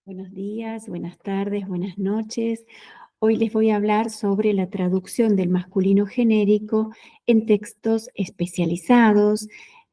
Buenos días, buenas tardes, buenas noches. Hoy les voy a hablar sobre la traducción del masculino genérico en textos especializados.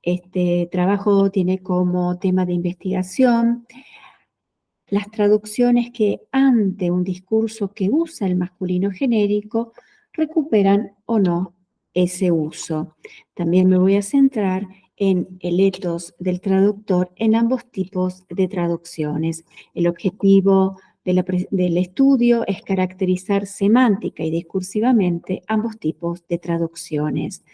Este trabajo tiene como tema de investigación las traducciones que ante un discurso que usa el masculino genérico recuperan o no ese uso. También me voy a centrar en el etos del traductor en ambos tipos de traducciones. El objetivo del estudio es caracterizar semántica y discursivamente ambos tipos de traducciones.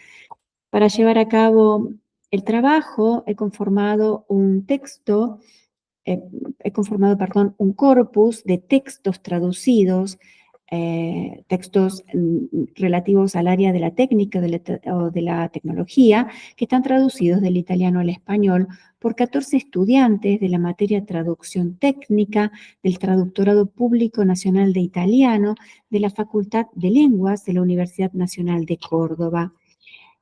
Para llevar a cabo el trabajo he conformado un texto un corpus de textos traducidos, textos relativos al área de la técnica o de la tecnología, que están traducidos del italiano al español por 14 estudiantes de la materia traducción técnica del Traductorado Público Nacional de Italiano de la Facultad de Lenguas de la Universidad Nacional de Córdoba.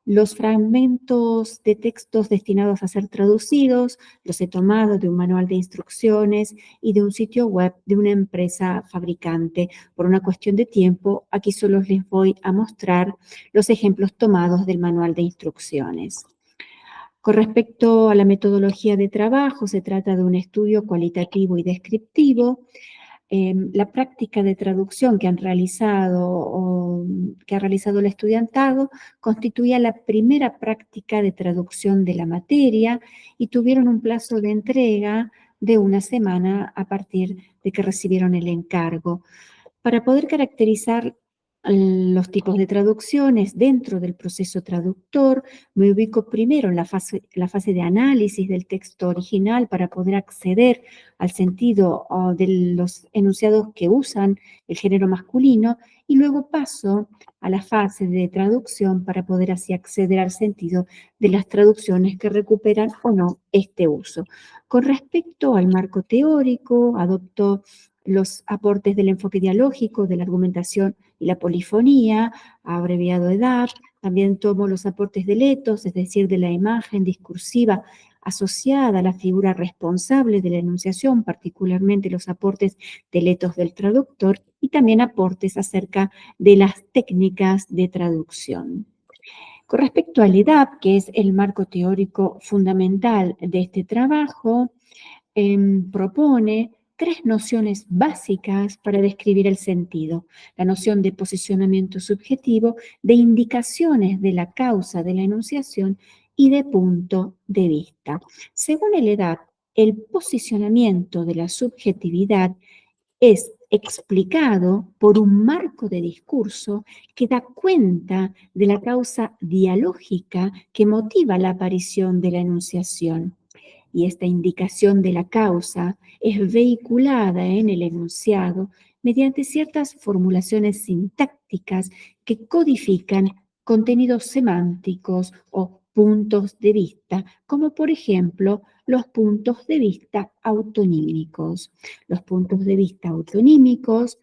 Los fragmentos de textos destinados a ser traducidos los he tomado de un manual de instrucciones y de un sitio web de una empresa fabricante. Por una cuestión de tiempo, aquí solo les voy a mostrar los ejemplos tomados del manual de instrucciones. Con respecto a la metodología de trabajo, se trata de un estudio cualitativo y descriptivo. La práctica de traducción que ha realizado el estudiantado constituía la primera práctica de traducción de la materia y tuvieron un plazo de entrega de una semana a partir de que recibieron el encargo. Para poder caracterizar los tipos de traducciones dentro del proceso traductor, me ubico primero en la fase de análisis del texto original para poder acceder al sentido de los enunciados que usan el género masculino y luego paso a la fase de traducción para poder así acceder al sentido de las traducciones que recuperan o no este uso. Con respecto al marco teórico, adopto los aportes del enfoque dialógico, de la argumentación y la polifonía, abreviado EDAP. También tomo los aportes del etos, es decir, de la imagen discursiva asociada a la figura responsable de la enunciación, particularmente los aportes del etos del traductor y también aportes acerca de las técnicas de traducción. Con respecto al EDAP, que es el marco teórico fundamental de este trabajo, propone tres nociones básicas para describir el sentido. La noción de posicionamiento subjetivo, de indicaciones de la causa de la enunciación y de punto de vista. Según el EDAP, el posicionamiento de la subjetividad es explicado por un marco de discurso que da cuenta de la causa dialógica que motiva la aparición de la enunciación. Y esta indicación de la causa es vehiculada en el enunciado mediante ciertas formulaciones sintácticas que codifican contenidos semánticos o puntos de vista, como por ejemplo los puntos de vista autonímicos. Los puntos de vista autonímicos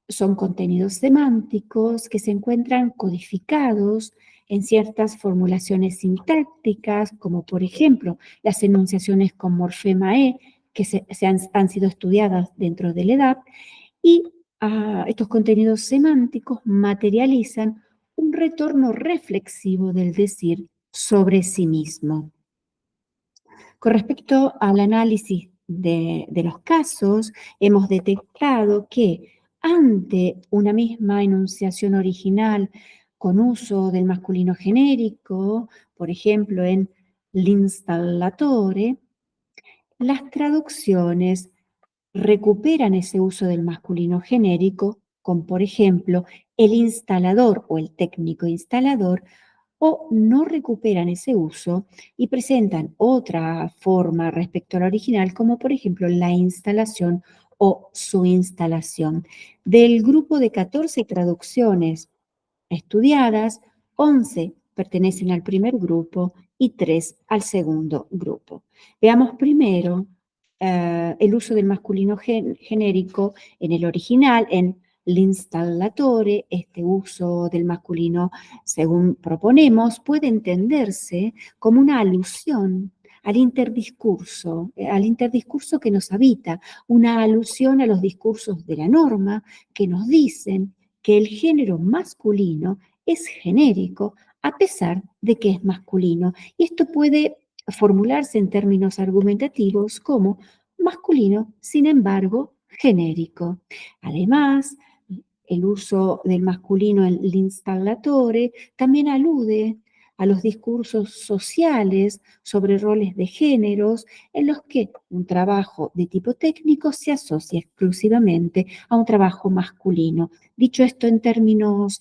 son contenidos semánticos que se encuentran codificados en ciertas formulaciones sintácticas, como por ejemplo las enunciaciones con morfema E, que han sido estudiadas dentro del EDAP, y estos contenidos semánticos materializan un retorno reflexivo del decir sobre sí mismo. Con respecto al análisis de los casos, hemos detectado que ante una misma enunciación original con uso del masculino genérico, por ejemplo en l'installatore, las traducciones recuperan ese uso del masculino genérico con, por ejemplo, el instalador o el técnico instalador, o no recuperan ese uso y presentan otra forma respecto al original, como por ejemplo la instalación o su instalación. Del grupo de 14 traducciones estudiadas, 11 pertenecen al primer grupo y 3 al segundo grupo. Veamos primero el uso del masculino genérico en el original, en l'installatore. Este uso del masculino, según proponemos, puede entenderse como una alusión al interdiscurso que nos habita, una alusión a los discursos de la norma que nos dicen que el género masculino es genérico a pesar de que es masculino. Y esto puede formularse en términos argumentativos como masculino, sin embargo, genérico. Además, el uso del masculino en l'installatore también alude a los discursos sociales sobre roles de géneros en los que un trabajo de tipo técnico se asocia exclusivamente a un trabajo masculino. Dicho esto en términos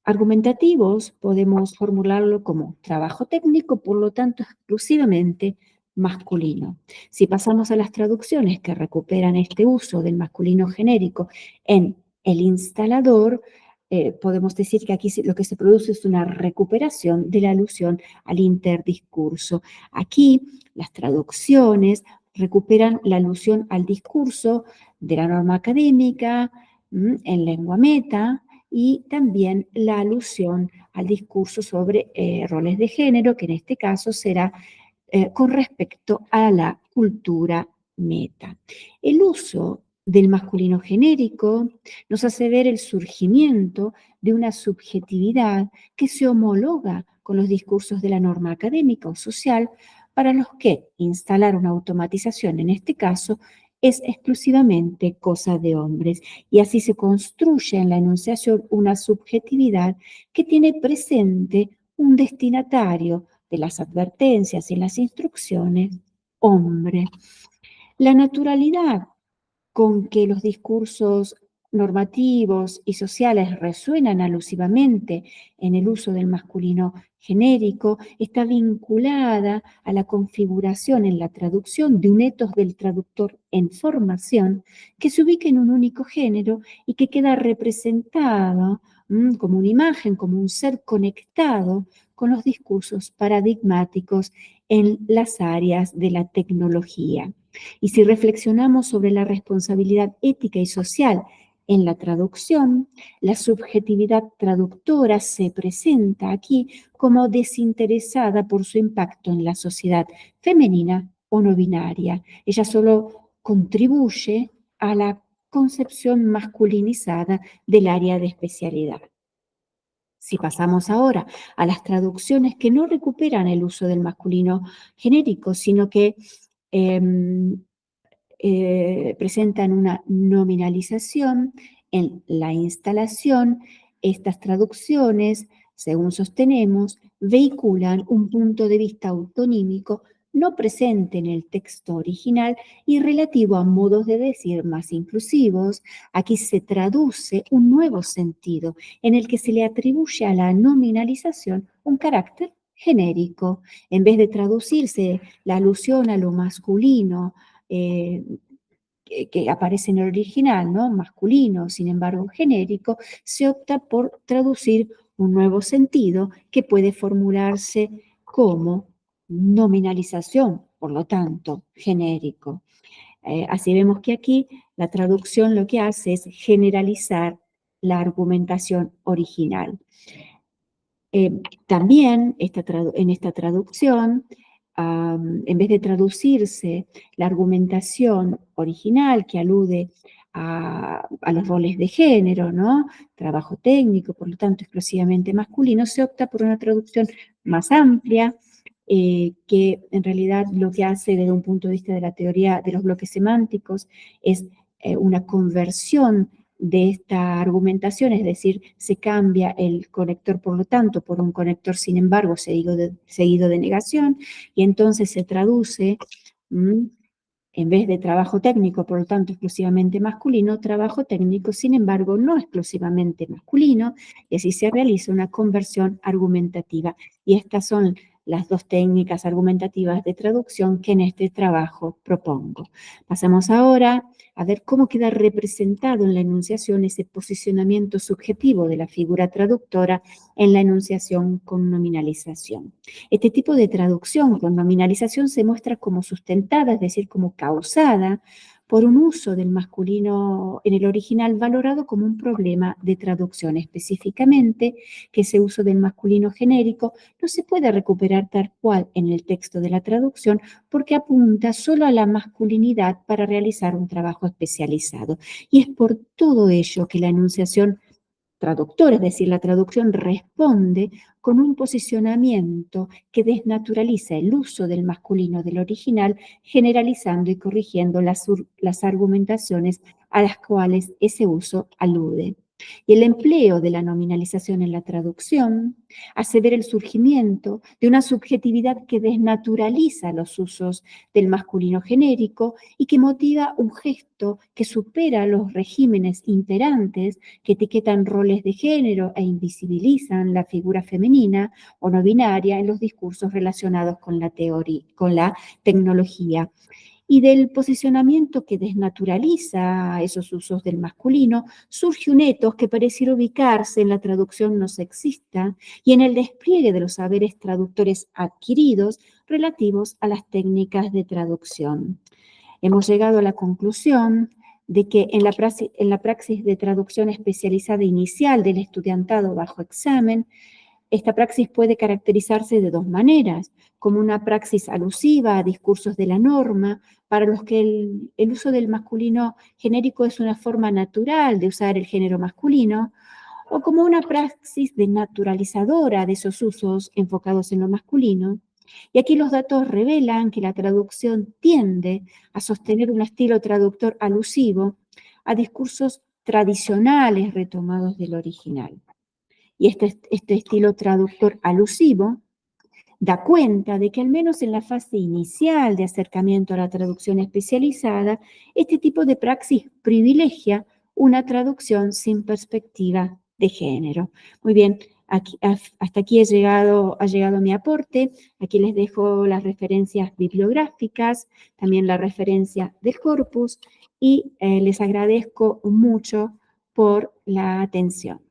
argumentativos, podemos formularlo como trabajo técnico, por lo tanto, exclusivamente masculino. Si pasamos a las traducciones que recuperan este uso del masculino genérico en el instalador, podemos decir que aquí lo que se produce es una recuperación de la alusión al interdiscurso. Aquí las traducciones recuperan la alusión al discurso de la norma académica en lengua meta, y también la alusión al discurso sobre roles de género, que en este caso será con respecto a la cultura meta. El uso del masculino genérico nos hace ver el surgimiento de una subjetividad que se homologa con los discursos de la norma académica o social, para los que instalar una automatización, en este caso, es exclusivamente cosa de hombres. Y así se construye en la enunciación una subjetividad que tiene presente un destinatario de las advertencias y las instrucciones, hombre. La naturalidad con que los discursos normativos y sociales resuenan alusivamente en el uso del masculino genérico está vinculada a la configuración en la traducción de un etos del traductor en formación que se ubica en un único género y que queda representado como una imagen, como un ser conectado con los discursos paradigmáticos en las áreas de la tecnología. Y si reflexionamos sobre la responsabilidad ética y social en la traducción, la subjetividad traductora se presenta aquí como desinteresada por su impacto en la sociedad femenina o no binaria. Ella solo contribuye a la concepción masculinizada del área de especialidad. Si pasamos ahora a las traducciones que no recuperan el uso del masculino genérico, sino que presentan una nominalización en la instalación, estas traducciones, según sostenemos, vehiculan un punto de vista autonímico no presente en el texto original y relativo a modos de decir más inclusivos. Aquí se traduce un nuevo sentido en el que se le atribuye a la nominalización un carácter genérico. En vez de traducirse la alusión a lo masculino, que aparece en el original, ¿no? Masculino, sin embargo genérico, se opta por traducir un nuevo sentido que puede formularse como nominalización, por lo tanto, genérico. Así vemos que aquí la traducción lo que hace es generalizar la argumentación original. También en esta traducción, en vez de traducirse la argumentación original que alude a los roles de género, ¿no? Trabajo técnico, por lo tanto exclusivamente masculino, se opta por una traducción más amplia, que en realidad lo que hace desde un punto de vista de la teoría de los bloques semánticos es una conversión de esta argumentación, es decir, se cambia el conector, por lo tanto, por un conector, sin embargo, seguido de negación, y entonces se traduce, en vez de trabajo técnico, por lo tanto, exclusivamente masculino, trabajo técnico, sin embargo, no exclusivamente masculino, y así se realiza una conversión argumentativa. Y estas son las dos técnicas argumentativas de traducción que en este trabajo propongo. Pasamos ahora a ver cómo queda representado en la enunciación ese posicionamiento subjetivo de la figura traductora en la enunciación con nominalización. Este tipo de traducción con nominalización se muestra como sustentada, es decir, como causada por un uso del masculino en el original valorado como un problema de traducción. Específicamente, que ese uso del masculino genérico no se puede recuperar tal cual en el texto de la traducción porque apunta solo a la masculinidad para realizar un trabajo especializado. Y es por todo ello que la enunciación traductor, es decir, la traducción responde con un posicionamiento que desnaturaliza el uso del masculino del original, generalizando y corrigiendo las argumentaciones a las cuales ese uso alude. Y el empleo de la nominalización en la traducción hace ver el surgimiento de una subjetividad que desnaturaliza los usos del masculino genérico y que motiva un gesto que supera los regímenes imperantes que etiquetan roles de género e invisibilizan la figura femenina o no binaria en los discursos relacionados con la teoría, con la tecnología. Y del posicionamiento que desnaturaliza esos usos del masculino, surge un etos que pareciera ubicarse en la traducción no sexista y en el despliegue de los saberes traductores adquiridos relativos a las técnicas de traducción. Hemos llegado a la conclusión de que en la praxis de traducción especializada inicial del estudiantado bajo examen, esta praxis puede caracterizarse de dos maneras, como una praxis alusiva a discursos de la norma, para los que el uso del masculino genérico es una forma natural de usar el género masculino, o como una praxis denaturalizadora de esos usos enfocados en lo masculino. Y aquí los datos revelan que la traducción tiende a sostener un estilo traductor alusivo a discursos tradicionales retomados del original. Y este estilo traductor alusivo da cuenta de que al menos en la fase inicial de acercamiento a la traducción especializada, este tipo de praxis privilegia una traducción sin perspectiva de género. Muy bien, hasta aquí ha llegado mi aporte. Aquí les dejo las referencias bibliográficas, también la referencia del corpus y les agradezco mucho por la atención.